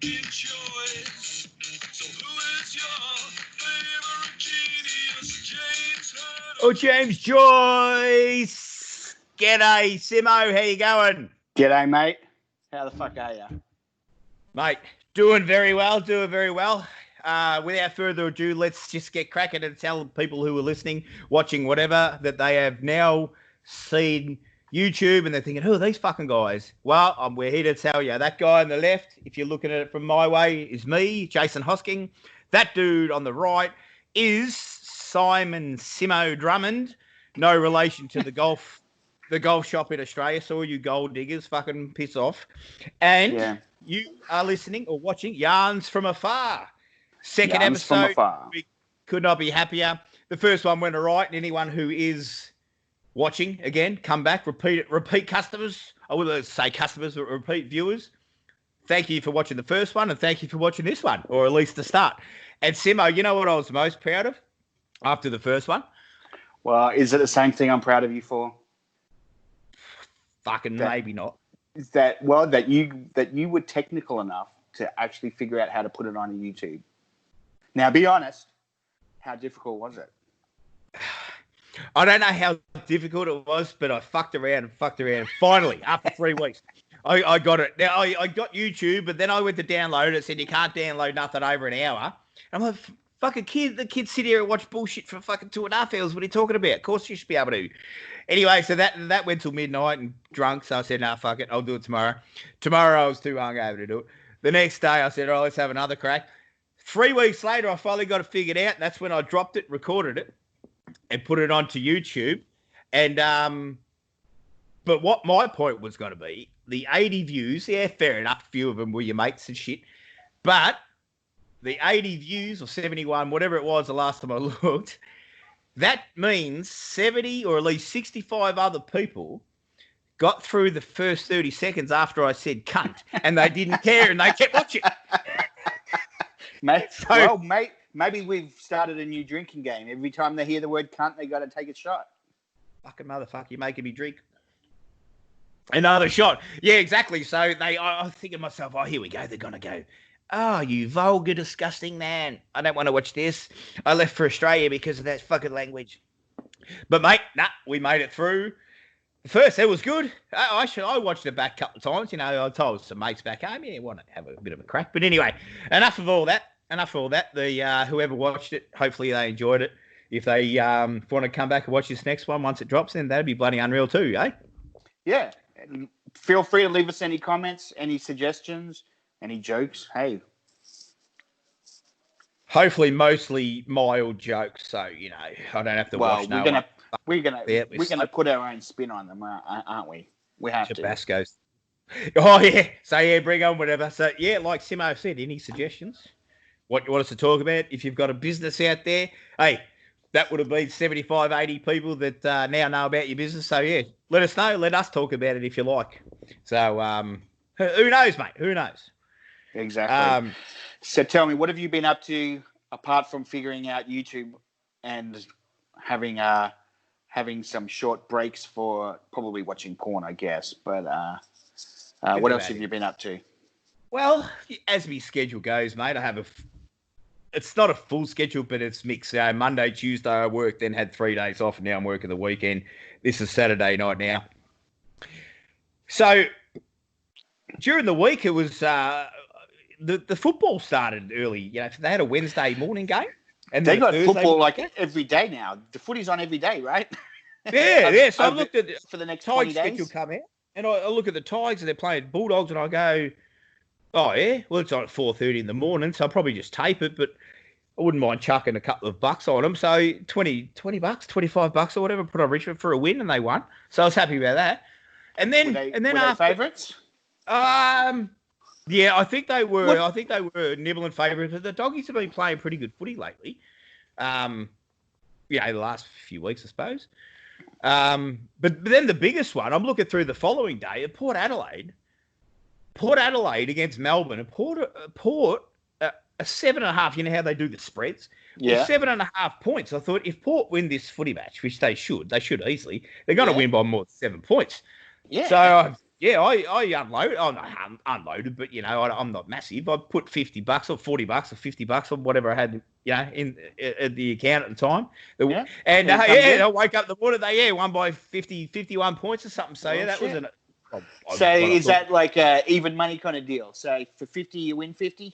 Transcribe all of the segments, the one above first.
fucking choice. So who is your favorite genius? James Hurd? Oh, James Joyce. G'day, Simmo. How you going? G'day, mate. How the fuck are you? Mate, doing very well, without further ado, let's just get cracking and tell people who are listening, watching, whatever, that they have now seen YouTube and they're thinking, who are these fucking guys? Well, we're here to tell you. That guy on the left, if you're looking at it from my way, is me, Jason Hosking. That dude on the right is Simon Simmo Drummond. No relation to the golf shop in Australia. So all you gold diggers, fucking piss off. And you are listening or watching Yarns from Afar. Second Yarns from episode. Afar. We could not be happier. The first one went all right. And anyone who is watching, again, come back, repeat customers. I wouldn't say customers, but repeat viewers. Thank you for watching the first one, and thank you for watching this one, or at least the start. And Simmo, you know what I was most proud of after the first one? Well, is it the same thing I'm proud of you for? Maybe not. Is that you were technical enough to actually figure out how to put it on YouTube? Now, be honest. How difficult was it? I don't know how difficult it was, but I fucked around. Finally, after 3 weeks, I got it. Now, I got YouTube, but then I went to download it. It said you can't download nothing over an hour. And I'm like, fucking kid, the kids sit here and watch bullshit for fucking 2.5 hours. What are you talking about? Of course you should be able to. Anyway, so that went till midnight and drunk. So I said, nah, fuck it. I'll do it tomorrow. Tomorrow I was too hungover to do it. The next day I said, all right, let's have another crack. 3 weeks later, I finally got it figured out. And that's when I dropped it, recorded it, and put it onto YouTube. And but what my point was going to be, the 80 views, yeah, fair enough, a few of them were your mates and shit. But the 80 views or 71, whatever it was the last time I looked, that means 70 or at least 65 other people got through the first 30 seconds after I said cunt, and they didn't care and they kept watching. Mate, maybe we've started a new drinking game. Every time they hear the word cunt, they got to take a shot. Fucking motherfucker, you're making me drink. Another shot. Yeah, exactly. So I think to myself, oh, here we go. They're going to go, oh, you vulgar, disgusting man. I don't want to watch this. I left for Australia because of that fucking language. But, mate, we made it through. First, it was good. I watched it back a couple of times. You know, I told some mates back home, yeah, want to have a bit of a crack. But anyway, enough of all that. The whoever watched it, hopefully they enjoyed it. If they want to come back and watch this next one once it drops, then that'd be bloody unreal too, eh? Yeah. Feel free to leave us any comments, any suggestions, any jokes. Hey. Hopefully, mostly mild jokes, so you know I don't have to watch. We're gonna put our own spin on them, aren't we? We have Tabasco's. Oh yeah, so yeah, bring on whatever. So yeah, like Simmo said, any suggestions? What you want us to talk about? If you've got a business out there, hey, that would have been 75, 80 people that now know about your business. So yeah, let us know. Let us talk about it if you like. So who knows, mate? Who knows? Exactly. So tell me, what have you been up to apart from figuring out YouTube and having some short breaks for probably watching porn, I guess. But what else have you been up to? Well, as my schedule goes, mate, I have it's not a full schedule, but it's mixed. Monday, Tuesday, I worked, then had 3 days off, and now I'm working the weekend. This is Saturday night now. So during the week, it was the football started early. You know, they had a Wednesday morning game. And they got football like every day now. The footy's on every day, right? Yeah. So I looked at for the next Tigers 20 days. schedule come out, and I look at the Tigers and they're playing Bulldogs, and I go, oh yeah, well it's on at 4:30 in the morning, so I'll probably just tape it, but I wouldn't mind chucking a couple of bucks on them. So $20, $25 or whatever, put on Richmond for a win, and they won. So I was happy about that. And then were they after favourites? Yeah, I think they were. I think they were nibbling favourites. But the Doggies have been playing pretty good footy lately. The last few weeks, I suppose. But then the biggest one, I'm looking through the following day at Port Adelaide. Port Adelaide against Melbourne. Port a 7.5. You know how they do the spreads? Yeah. 7.5 points. I thought if Port win this footy match, which they should easily, they're going to win by more than 7 points. Yeah. So Yeah, I unloaded. Oh, no, unloaded, but I'm not massive. I put $50 or $40 or $50 or whatever I had, in at the account at the time. Yeah. And Yeah, comes in. I wake up the morning. They won by 51 points or something. So Well, that was shit. what So I is thought. that like a even money kind of deal? So for 50, you win 50?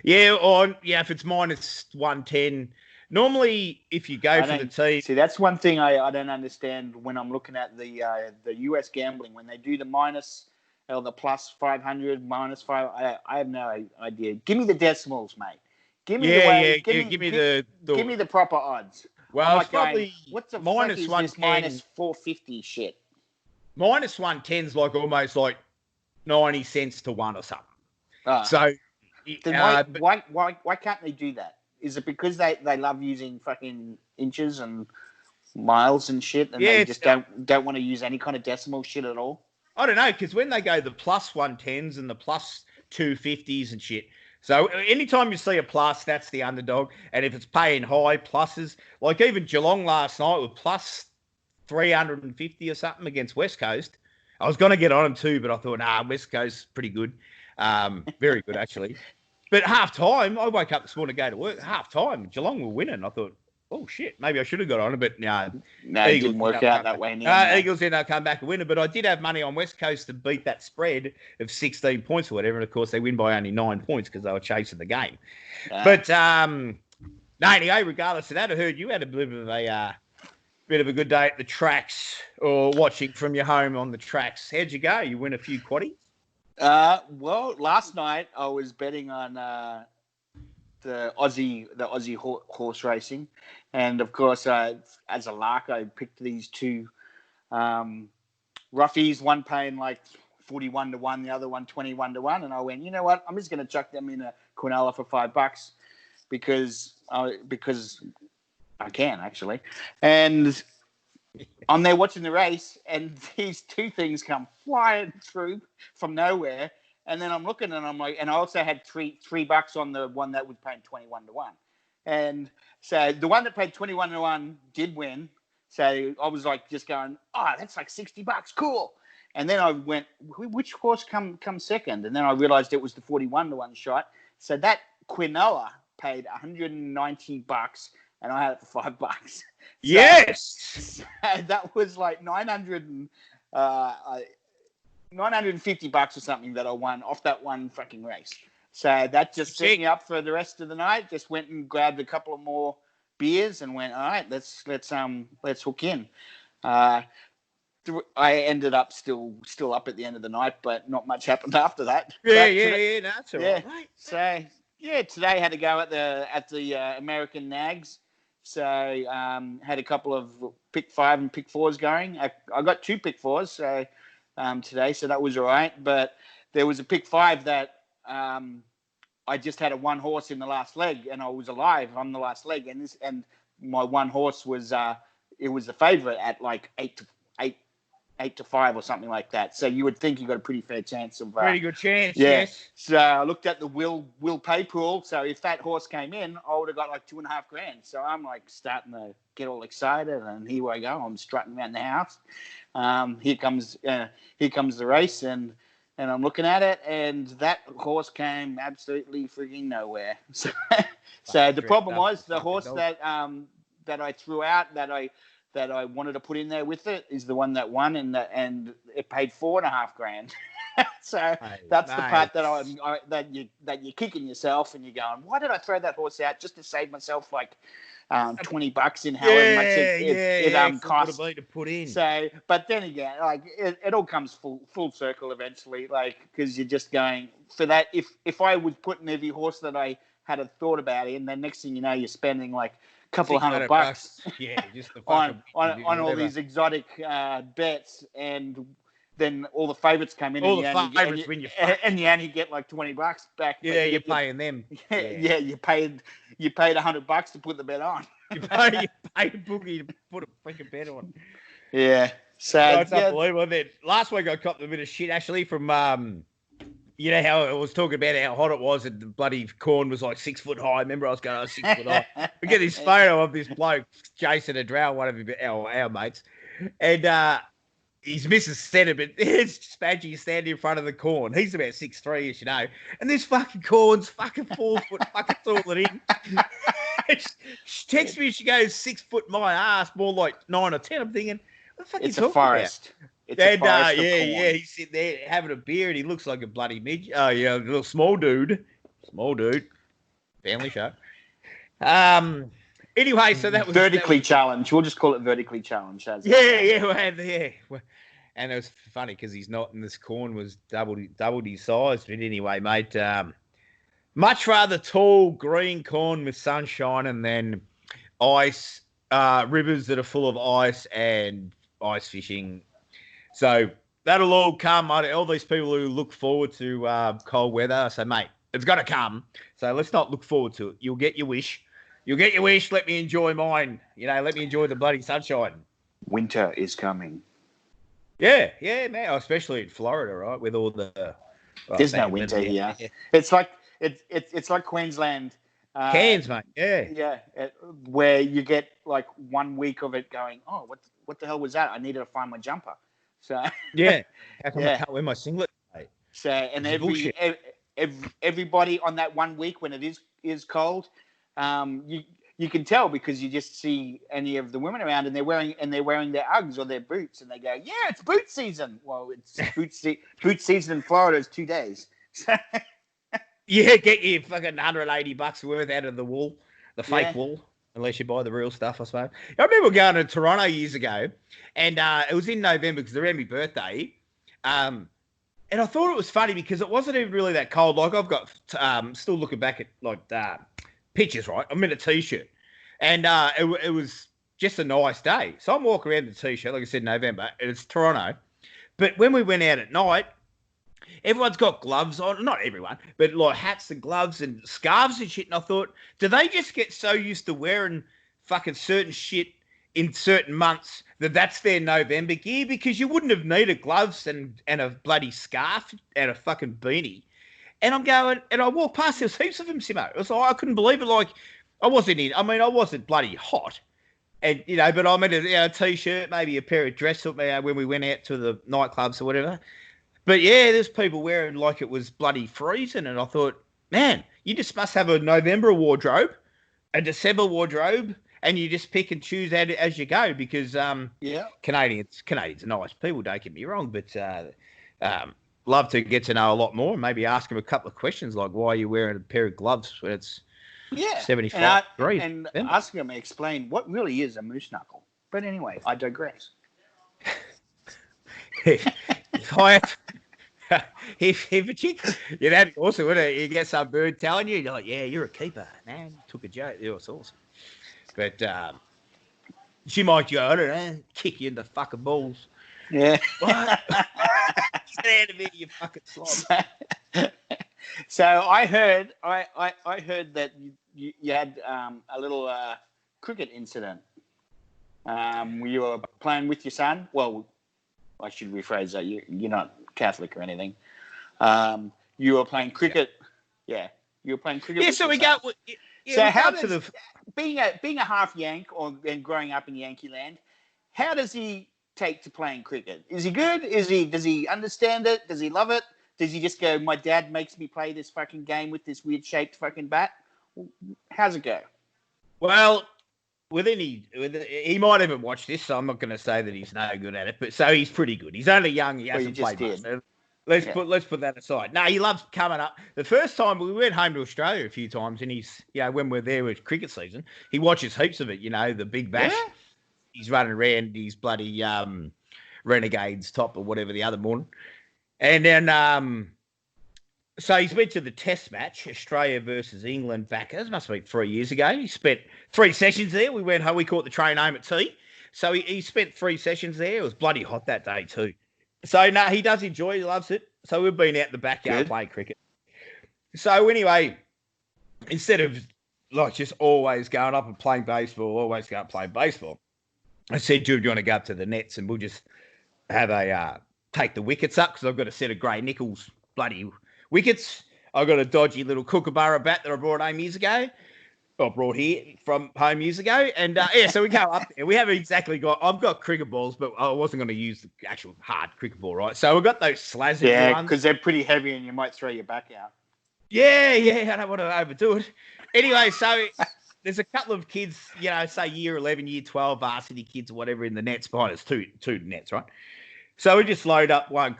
Yeah, or if it's minus 110. Normally, if you go for the team, see. That's one thing I don't understand when I'm looking at the US gambling when they do the minus or the plus 500 minus 5. I have no idea. Give me the decimals, mate. Give me the way. give me the give me the proper odds. Well, I'm it's like going, probably what the fuck minus is this 110. minus 450 shit? Minus 110's like almost like 90 cents to one or something. So then why can't they do that? Is it because they love using fucking inches and miles and shit, and they just don't want to use any kind of decimal shit at all? I don't know, because when they go the plus 110s and the plus 250s and shit, so anytime you see a plus, that's the underdog. And if it's paying high pluses, like even Geelong last night with plus 350 or something against West Coast, I was going to get on them too, but I thought, West Coast's pretty good. Very good, actually. But half time, I woke up this morning to go to work. Half time, Geelong were winning. I thought, oh shit, maybe I should have got on it, but no, it didn't work out that way. Eagles ended up coming back and winning, but I did have money on West Coast to beat that spread of 16 points or whatever, and of course they win by only 9 points because they were chasing the game. But anyway, regardless of that, I heard you had a bit of a good day at the tracks or watching from your home on the tracks. How'd you go? You win a few quaddies? Well, last night I was betting on the Aussie horse racing, and of course, as a lark, I picked these two roughies. One paying like 41 to 1, the other one 21 to 1, and I went, you know what? I'm just going to chuck them in a quinola for $5 because I can actually, and I'm there watching the race, and these two things come flying through from nowhere. And then I'm looking, and I'm like, and I also had $3 on the one that was paying 21 to 1. And so the one that paid 21 to 1 did win. So I was like, just going, that's like $60, cool. And then I went, which horse come second? And then I realized it was the 41 to 1 shot. So that quinola paid $190, and I had it for $5. So, yes, so that was like $950 or something that I won off that one fucking race. So that just set me up for the rest of the night. Just went and grabbed a couple of more beers and went, all right, let's hook in. I ended up still up at the end of the night, but not much happened after that. Yeah, that's all right. So today had to go at the American Nags. So had a couple of pick 5 and pick 4s going. I got 2 pick 4s so today, so that was all right. But there was a pick 5 that I just had a one horse in the last leg, and I was alive on the last leg, and my one horse was it was the favourite at like 8 to 5 or something like that. So you would think you got a pretty fair chance of pretty good chance. Yeah. Yes. So I looked at the will pay pool. So if that horse came in, I would have got like $2.5 grand. So I'm like starting to get all excited, and here I go. I'm strutting around the house. Here comes the race, and I'm looking at it, and that horse came absolutely frigging nowhere. So the problem was the horse that I threw out that I wanted to put in there with it is the one that won, and it paid $4.5 grand. So that's the part that you're kicking yourself, and you're going, why did I throw that horse out just to save myself like $20 in however much it cost to put in. So, but then again, like it all comes full circle eventually, like because you're just going for that. If I was putting every horse that I had a thought about in, then next thing you know, you're spending like a couple of $100 yeah, just on all these exotic bets, and then all the favourites come in, and you only get like $20 back. Yeah, you're paying them. Yeah, you paid $100 to put the bet on. you paid a bookie to put a freaking bet on. Yeah, so it's unbelievable. Then last week I copped a bit of shit actually from you know how I was talking about how hot it was, and the bloody corn was like 6 foot high. Remember, I was going, I was 6 foot high. We get this photo of this bloke, Jason Adrell, one of our mates, and He's Mrs. Centre, but there's Spadgy standing in front of the corn. He's about 6'3", as you know. And this fucking corn's fucking 4 foot fucking taller than him. She texts me, she goes, 6 foot my ass, more like 9 or 10. I'm thinking, what the fuck are you It's a talking forest. about? It's a forest of corn. Yeah, he's sitting there having a beer and he looks like a bloody midget. Oh, yeah, a little small dude. Family show. Anyway, so that was vertically challenged. We'll just call it vertically challenged. Yeah. And it was funny because he's not, and this corn was doubled his size. But anyway, mate, much rather tall green corn with sunshine than ice, rivers that are full of ice and ice fishing. So that'll all come. All these people who look forward to cold weather, I say, mate, it's got to come. So let's not look forward to it. You'll get your wish. Let me enjoy mine. Let me enjoy the bloody sunshine. Winter is coming. Yeah, man. Especially in Florida, right? With all the there's no winter here. Yeah. It's like Queensland. Cairns, mate. Yeah. Where you get like 1 week of it going. Oh, what the hell was that? I needed to find my jumper. So yeah. How come I can't wear my singlet? Mate? So and everybody on that 1 week when it is cold. You can tell because you just see any of the women around and they're wearing their Uggs or their boots and they go, yeah, it's boot season. Well, it's boot season in Florida is 2 days. Yeah, get your fucking $180 worth out of the wool, the fake wool, unless you buy the real stuff, I suppose. I remember going to Toronto years ago, and it was in November because around my birthday. And I thought it was funny because it wasn't even really that cold. Like I've got still looking back at like pictures, right? I'm in a t-shirt, and it was just a nice day. So I'm walking around in the t-shirt, like I said, November, and it's Toronto. But when we went out at night, everyone's got gloves on. Not everyone, but like hats and gloves and scarves and shit. And I thought, do they just get so used to wearing fucking certain shit in certain months that's their November gear? Because you wouldn't have needed gloves and a bloody scarf and a fucking beanie. And I'm going, and I walked past, there's heaps of them, Simmo. It was like, I couldn't believe it. Like, I wasn't bloody hot. And, but I'm in a t-shirt, maybe a pair of dress up when we went out to the nightclubs or whatever. But, yeah, there's people wearing like it was bloody freezing. And I thought, man, you just must have a November wardrobe, a December wardrobe, and you just pick and choose as you go because Canadians are nice people, don't get me wrong, but love to get to know a lot more and maybe ask them a couple of questions like why are you wearing a pair of gloves when it's 75 degrees. And asking them to explain what really is a moose knuckle. But anyway, I digress. If a chick, also when you get some bird telling you're like, yeah, you're a keeper, man. Took a joke. It was awesome. But she might go, I don't know, kick you in the fucking balls. Yeah. What? Get out of here, you fucking slob. So I heard that you had a little cricket incident. You were playing with your son. Well, I should rephrase that. You're not Catholic or anything. You were playing cricket. Yeah. You were playing cricket. Yeah. With So your we son. go. Yeah, so we how go does being a half Yank and growing up in Yankee land, how does he take to playing cricket? Is he good? Does he understand it? Does he love it? Does he just go, my dad makes me play this fucking game with this weird shaped fucking bat? How's it go? Well, he might even watch this, so I'm not going to say that he's no good at it. But so he's pretty good. He's only young. He hasn't played much. Let's put that aside. No, he loves coming up. The first time we went home to Australia a few times, and he's when we're there with cricket season, he watches heaps of it. The Big Bash. Yeah. He's running around his bloody Renegades top or whatever the other morning. And then, so he's been to the test match, Australia versus England back, it must have been 3 years ago. He spent 3 sessions there. We went home, we caught the train home at tea. So he spent 3 sessions there. It was bloody hot that day too. So, no, he does enjoy it. He loves it. So we've been out in the backyard playing cricket. So anyway, instead of like just always going up and playing baseball, I said, do you want to go up to the nets and we'll just have a take the wickets up because I've got a set of Grey Nichols bloody wickets. I've got a dodgy little Kookaburra bat that I brought home years ago. I brought here from home years ago. And so we go up there. We haven't exactly I've got cricket balls, but I wasn't going to use the actual hard cricket ball, right? So we've got those slazzers ones. because they're pretty heavy and you might throw your back out. Yeah, I don't want to overdo it. Anyway, so there's a couple of kids, say year 11, year 12, varsity kids or whatever in the nets behind us, two nets, right? So we just load up one,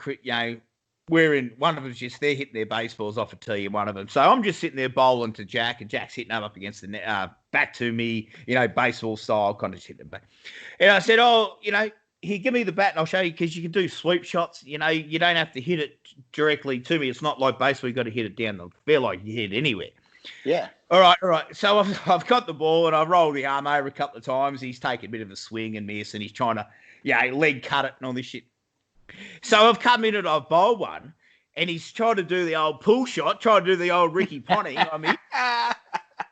we're in, one of them's just, they're hitting their baseballs off a tee and one of them. So I'm just sitting there bowling to Jack and Jack's hitting them up against the net, back to me, baseball style, kind of hitting them back. And I said, here, give me the bat and I'll show you because you can do sweep shots. You don't have to hit it directly to me. It's not like baseball. You've got to hit it down the fair like you hit it anywhere. Yeah. All right. So I've got the ball and I've rolled the arm over a couple of times. He's taken a bit of a swing and miss and he's trying to, leg cut it and all this shit. So I've come in and I've bowled one and he's trying to do the old pull shot, trying to do the old Ricky Ponting.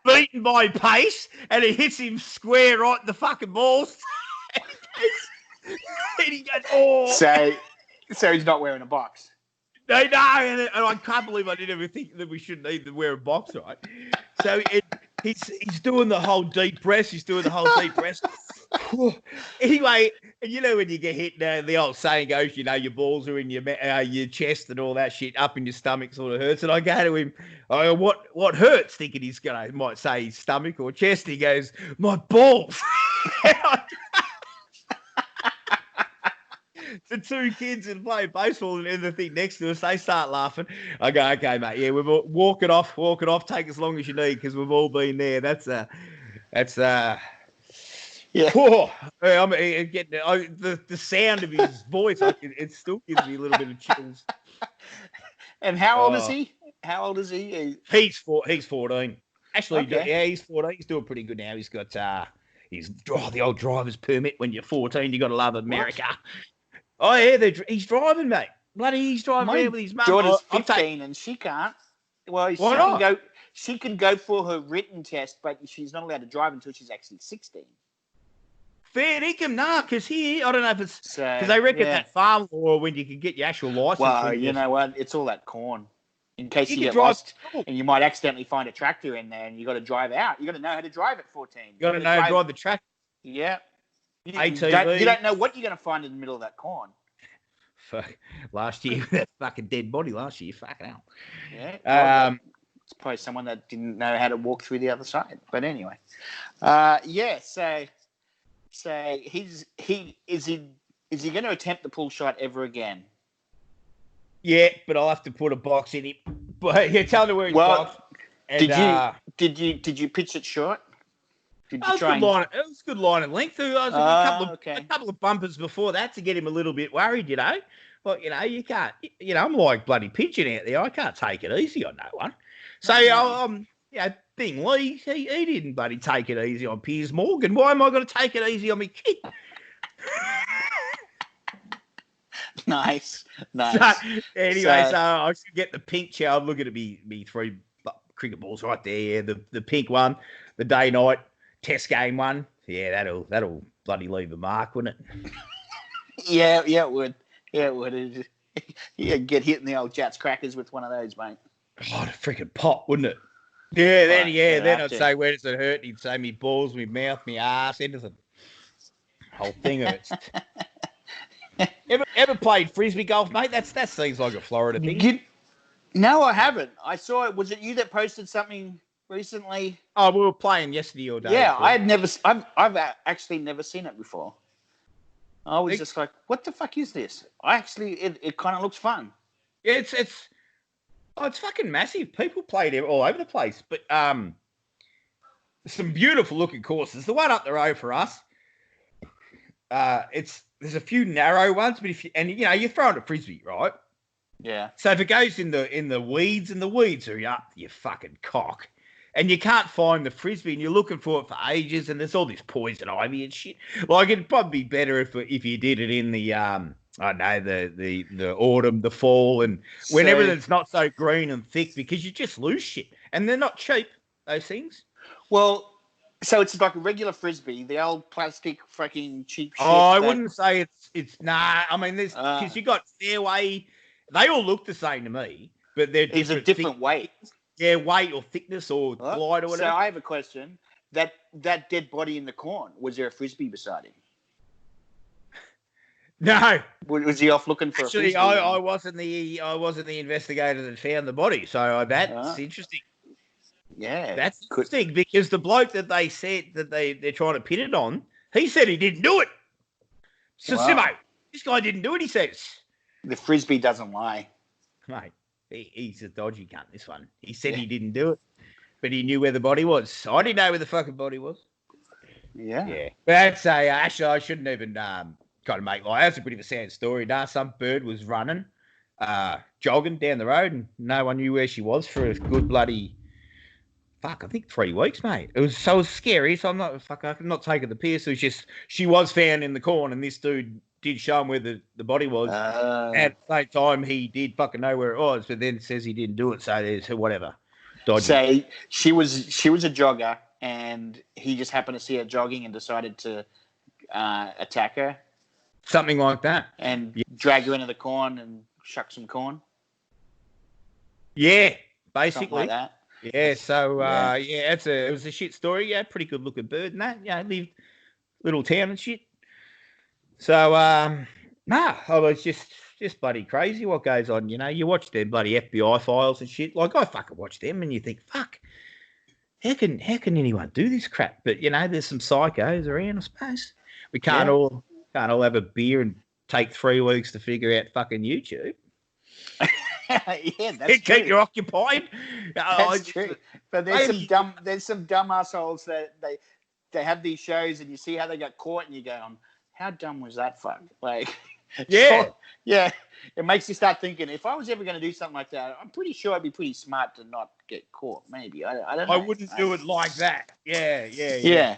Beaten by pace and it hits him square right in the fucking balls. And he goes, oh. So he's not wearing a box. No, and I can't believe I didn't ever think that we shouldn't even wear a box, right? So he's doing the whole deep breath. Anyway, and when you get hit, the old saying goes, your balls are in your chest and all that shit, up in your stomach sort of hurts. And I go to him, I go, what hurts? Thinking he's might say his stomach or chest. He goes, my balls. The two kids that play baseball and the thing next to us, they start laughing. I go, okay, mate, yeah, we've all, walk it off, take as long as you need because we've all been there. Yeah. Oh, I'm getting the sound of his voice. It still gives me a little bit of chills. And how old is he? He's 14. Actually, okay. Yeah, he's 14. He's doing pretty good now. He's got the old driver's permit. When you're 14, you got to love America. What? Oh yeah, he's driving, mate. Bloody, he's driving around with his mum. Daughter's 15 and she can't. Well, she can go for her written test, but she's not allowed to drive until she's actually 16. Fair income, because I don't know if it's because they reckon that farm law when you can get your actual license. Well, you know what? It's all that corn. In case you get lost and you might accidentally find a tractor in there and you got to drive out. You got to know how to drive at 14. You got to know how to drive the tractor. Yeah. You ATV. You don't know what you're going to find in the middle of that corn. Fuck. Last year, that fucking dead body last year. Fucking hell. Yeah. It's probably someone that didn't know how to walk through the other side. But anyway. So is he going to attempt the pull shot ever again? Yeah, but I'll have to put a box in him. But tell me where he's box. And, did you pitch it short? It was a good line and length. A couple of bumpers before that to get him a little bit worried, But, you can't, I'm like bloody pitching out there. I can't take it easy on no one. So, Bing Lee, he didn't bloody take it easy on Piers Morgan. Why am I going to take it easy on me kid? Nice. So, anyway, so I should get the pink chair. I'm looking at me 3 cricket balls right there. Yeah, the pink one, the day-night test game one. Yeah, that'll bloody leave a mark, wouldn't it? Yeah, it would. Yeah, it would. You'd get hit in the old Jats crackers with one of those, mate. Oh, the freaking pop, wouldn't it? Yeah, then I'd say, where does it hurt? He'd say, me balls, me mouth, me ass, anything. Whole thing hurts. Ever played frisbee golf, mate? That seems like a Florida thing. No, I haven't. I saw it. Was it you that posted something recently? Oh, we were playing yesterday all day. Yeah, I've actually never seen it before. I was just like, what the fuck is this? It kind of looks fun. Yeah, it's fucking massive. People played it all over the place, but some beautiful looking courses. The one up the road for us, there's a few narrow ones, but you're throwing a frisbee, right? Yeah. So if it goes in the weeds, and the weeds are up your fucking cock, and you can't find the frisbee, and you're looking for it for ages, and there's all this poison ivy and shit. Like it'd probably be better if you did it in the the autumn, the fall, and when everything's not so green and thick, because you just lose shit, and they're not cheap, those things. Well, so it's like a regular frisbee, the old plastic fucking cheap shit. Oh, I wouldn't say it's nah. I mean, there's because you got fairway. They all look the same to me, but they're different weight. weight or thickness or glide or whatever. So I have a question. That dead body in the corn, was there a frisbee beside him? No. Was he off looking for a frisbee? I wasn't the investigator that found the body, so that's interesting. Yeah, that's interesting because the bloke that they said that they're trying to pin it on, he said he didn't do it. So Simmo, this guy didn't do it. He says the frisbee doesn't lie, mate. He's a dodgy cunt. This one. He said he didn't do it, but he knew where the body was. I didn't know where the fucking body was. Yeah. But that's actually I shouldn't even kind of make like that's a bit of a sad story. Some bird was running, jogging down the road, and no one knew where she was for a good bloody. I think 3 weeks, mate. It was so scary. So I'm not taking the piss. It was just she was found in the corn, and this dude did show him where the body was. At the same time, he did fucking know where it was, but then says he didn't do it. So there's whatever. Dodgy. So she was a jogger, and he just happened to see her jogging and decided to attack her. Something like that, and drag her into the corn and shuck some corn. Yeah, basically. Something like that. Yeah, so it was a shit story. Yeah, pretty good looking bird and that. Yeah, lived little town and shit. So I was just bloody crazy what goes on. You know, you watch them bloody FBI files and shit. Like I fucking watch them and you think, fuck, how can anyone do this crap? But you know, there's some psychos around, I suppose. We can't all have a beer and take 3 weeks to figure out fucking YouTube. Yeah, that's true. Keep you occupied. That's true. But there's some dumb assholes that they have these shows and you see how they got caught and you go, how dumb was that fuck? Like, yeah. It makes you start thinking, if I was ever going to do something like that, I'm pretty sure I'd be pretty smart to not get caught. Maybe I don't know. I wouldn't do it like that. Yeah.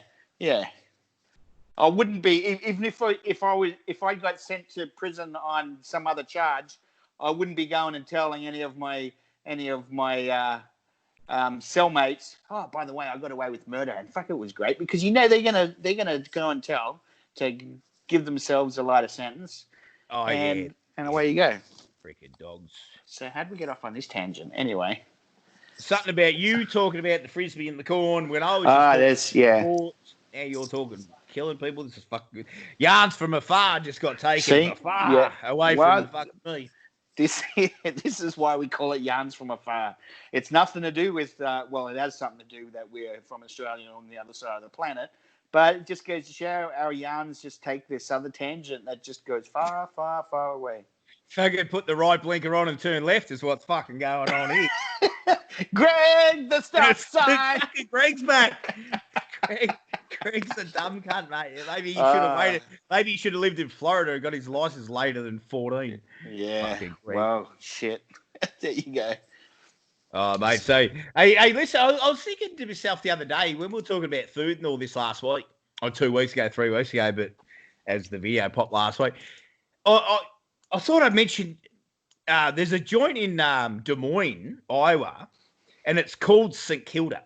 I wouldn't be even if I got sent to prison on some other charge. I wouldn't be going and telling any of my cellmates. Oh, by the way, I got away with murder, and fuck, it was great because you know they're gonna go and tell to give themselves a lighter sentence. Oh, and away you go. Freaking dogs. So how'd we get off on this tangent? Anyway, something about you talking about the frisbee in the corn when I was. Now you're talking killing people. This is fucking good. Yarns from Afar just got taken away from the fucking me. This is why we call it Yarns from Afar. It's nothing to do with, it has something to do with that we're from Australia on the other side of the planet. But it just goes to show our yarns just take this other tangent that just goes far, far, far away. Fucking put the right blinker on and turn left is what's fucking going on here. Greg, the stop sign. Greg's back. Greg's a dumb cunt, mate. Maybe he should have waited. Maybe he should have lived in Florida and got his license later than 14. Yeah. Well, shit. There you go. Oh, mate. So, hey, listen, I was thinking to myself the other day when we were talking about food and all this last week, or 2 weeks ago, 3 weeks ago, but as the video popped last week, I thought I'd mention there's a joint in Des Moines, Iowa, and it's called St. Kilda.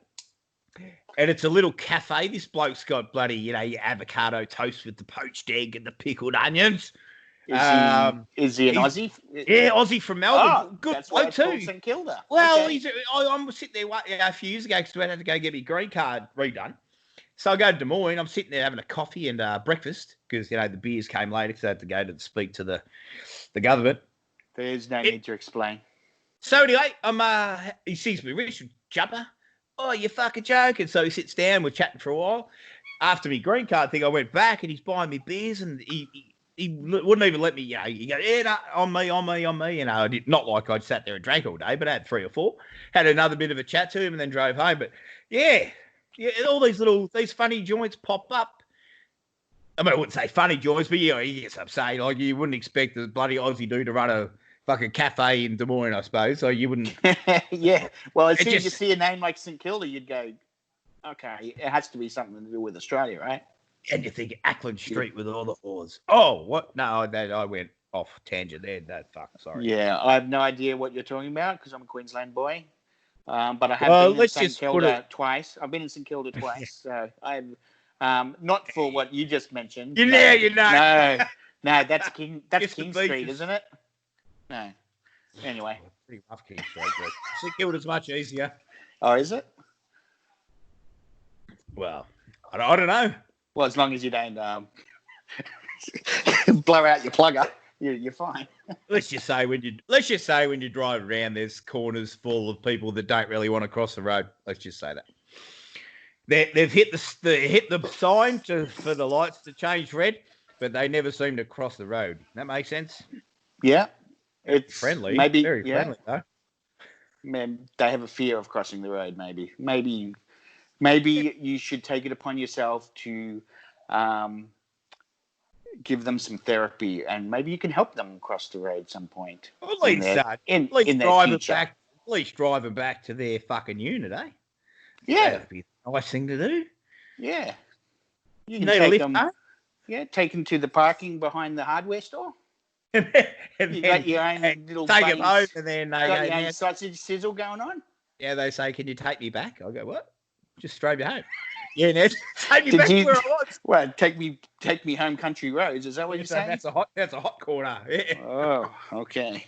And it's a little cafe. This bloke's got bloody, your avocado toast with the poached egg and the pickled onions. Is he an Aussie? Yeah, Aussie from Melbourne. Oh, good that's why it's too. called St. Kilda. Well, I'm sitting there a few years ago because I had to go get my green card redone. So I go to Des Moines. I'm sitting there having a coffee and breakfast because, the beers came later because I had to go to speak to the government. There's no need to explain. So anyway, he sees me, Richard Jumper. Oh, you fucking joking. So he sits down, we're chatting for a while. After me green card thing, I went back and he's buying me beers and he wouldn't even let me, he goes, no, on me. I did not like I'd sat there and drank all day, but I had 3 or 4. Had another bit of a chat to him and then drove home. But yeah, all these funny joints pop up. I mean, I wouldn't say funny joints, but he gets upset. Like you wouldn't expect the bloody Aussie dude to run a fucking cafe in Des Moines, I suppose. So you wouldn't. Yeah. Well, as soon as you see a name like St. Kilda, you'd go, okay, it has to be something to do with Australia, right? And you think Ackland Street with all the whores. Oh, what? No, I went off tangent there. Sorry. Yeah, I have no idea what you're talking about because I'm a Queensland boy. But I have been in St. Kilda twice. I've been in St. Kilda twice. So I'm not for what you just mentioned. You're not. No, that's King Street, isn't it? No. Anyway. Pretty rough King Street, but St. Kilda's much easier. Oh, is it? Well, I don't know. Well, as long as you don't blow out your plugger, you're fine. Let's just say when you drive around, there's corners full of people that don't really want to cross the road. Let's just say that they've hit the sign for the lights to change red, but they never seem to cross the road. That makes sense. Yeah, it's Friendly, maybe very friendly though. Man, they have a fear of crossing the road. Maybe you should take it upon yourself to give them some therapy, and maybe you can help them cross the road at some point. Well, at least drive them back to their fucking unit, eh? Yeah, that'd be a nice thing to do. Yeah, you can take them. Yeah, take them to the parking behind the hardware store. and you got your own little take them home, and then they got your own sausage sizzle going on. Yeah, they say, "Can you take me back?" I go, "What? Just drove you home." Yeah, Ned, take me back where I was. Well, take me home country roads. Is that what you're saying? That's a hot corner. Yeah. Oh, okay.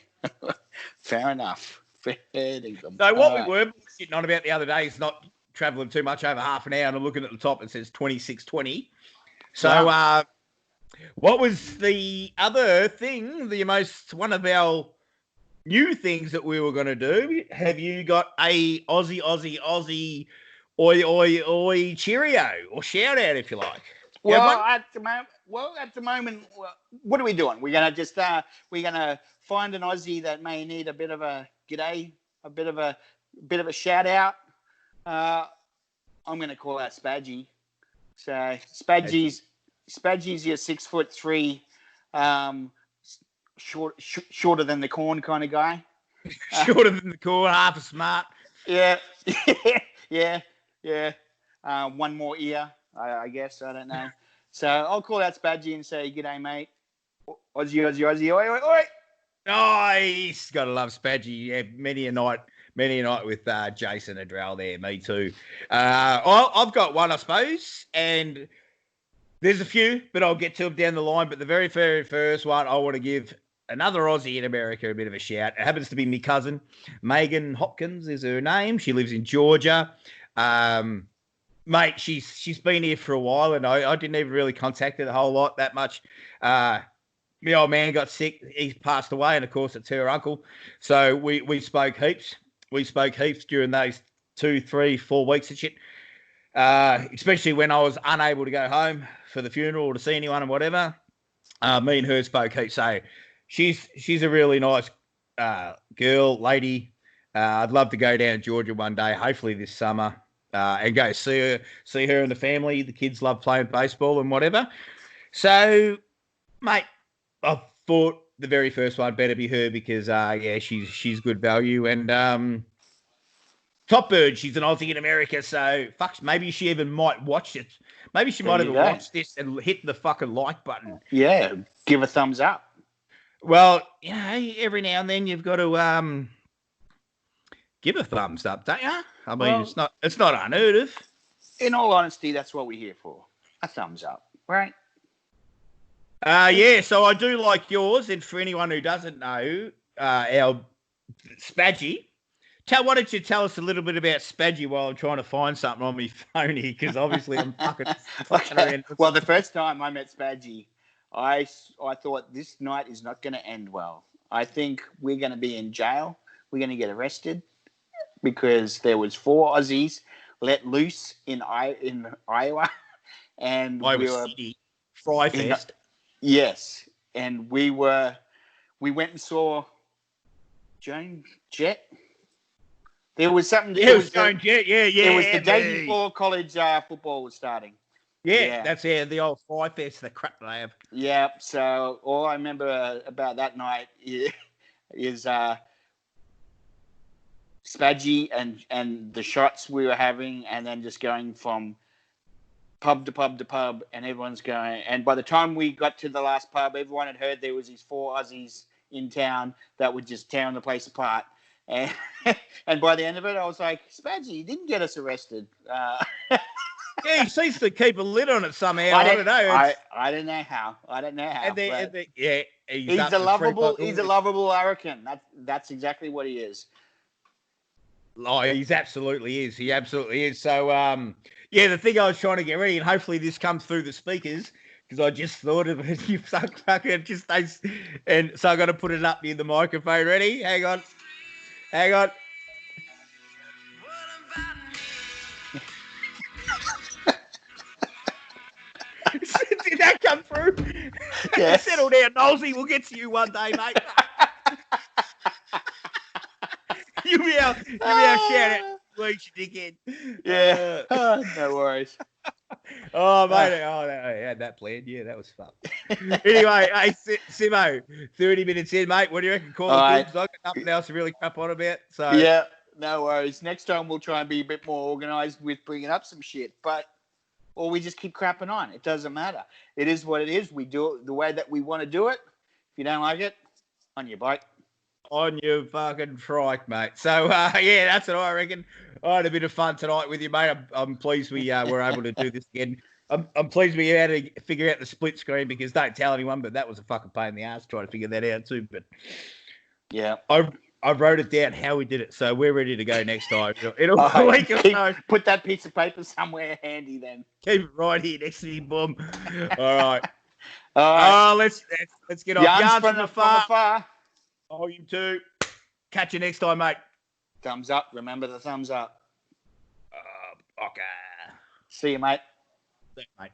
Fair enough. Fair enough. So what we were sitting on about the other day is not travelling too much over half an hour, and I'm looking at the top, it says 26:20. So what was the other thing, one of our new things that we were going to do? Have you got a Aussie oi cheerio or shout out if you like? At the moment, what are we doing? We're gonna just we're gonna find an Aussie that may need a bit of a g'day, a bit of a shout out. I'm gonna call out Spadgy. So Spadgy's your 6'3", shorter than the corn kind of guy. Shorter than the corn, half a smart. Yeah. One more ear, I guess. I don't know. So I'll call out Spadgy and say, "G'day, mate. Aussie, oi, oi, oi." Nice. Gotta love Spadgy. Yeah, many a night with Jason Adrell there. Me too. I've got one, I suppose, and there's a few, but I'll get to them down the line. But the very, very first one, I want to give another Aussie in America a bit of a shout. It happens to be my cousin, Megan Hopkins is her name. She lives in Georgia. Mate, she's been here for a while, and I didn't even really contact her the whole lot that much. My old man got sick. He passed away, and of course, it's her uncle. So we spoke heaps. We spoke heaps during those 2, 3, 4 weeks and shit. Especially when I was unable to go home for the funeral or to see anyone and whatever. Me and her spoke heaps. So she's a really nice girl, lady. I'd love to go down to Georgia one day, hopefully this summer. And go see her and the family. The kids love playing baseball and whatever. So, mate, I thought the very first one better be her because, she's good value. And Top Bird, she's an Aussie in America, so maybe she even might watch it. Maybe she might even watch this and hit the fucking like button. Yeah, give a thumbs up. Well, every now and then you've got to give a thumbs up, don't you? I mean, it's not unheard of. In all honesty, that's what we're here for. A thumbs up, right? So I do like yours. And for anyone who doesn't know, our Spadgy, why don't you tell us a little bit about Spadgy while I'm trying to find something on my phone here? Because obviously I'm fucking around. Well, the first time I met Spadgy, I thought this night is not going to end well. I think we're going to be in jail. We're going to get arrested. Because there was 4 Aussies let loose in Iowa, and City, Fry Fest. Yes, and we went and saw Joan Jett. There was something. It was Joan Jett. Yeah. It was the day before college football was starting. Yeah, that's the old Fry Fest, the crap they have. Yeah. So all I remember about that night is. Spadgy and the shots we were having, and then just going from pub to pub to pub, and everyone's going. And by the time we got to the last pub, everyone had heard there was these 4 Aussies in town that would just tearing the place apart. And and by the end of it, I was like, Spadgy, you didn't get us arrested. Yeah, he seems to keep a lid on it somehow. I don't know. I don't know how. He's a lovable American. That's exactly what he is. Oh, he's absolutely is. He absolutely is. So, yeah, the thing I was trying to get ready, and hopefully this comes through the speakers, because I just thought of it. You fucking just and so I got to put it up near the microphone. Ready? Hang on. Hang on. Did that come through? Yes. Settle down, Nosey. We'll get to you one day, mate. You'll be our shout out, please, you dickhead. Yeah. No worries. Oh, mate. I had that planned. Yeah, that was fun. Anyway, hey, Simmo, 30 minutes in, mate. What do you reckon? Call All it right. good. 'Cause I got nothing else to really crap on about. So, Yeah, no worries. Next time we'll try and be a bit more organised with bringing up some shit, or we just keep crapping on. It doesn't matter. It is what it is. We do it the way that we want to do it. If you don't like it, on your bike. on your fucking trike, mate. So, yeah, that's what I reckon. I had a bit of fun tonight with you, mate. I'm pleased we were able to do this again. I'm pleased we had to figure out the split screen, because don't tell anyone, but that was a fucking pain in the ass trying to figure that out too. But yeah, I wrote it down how we did it, so we're ready to go next time. It'll right. week or so. Put that piece of paper somewhere handy then. Keep it right here next to me, bum. All right. All right. Let's get off. Yarns from afar. Volume 2. Catch you next time, mate. Thumbs up. Remember the thumbs up. Okay. See you, mate. Thanks, mate.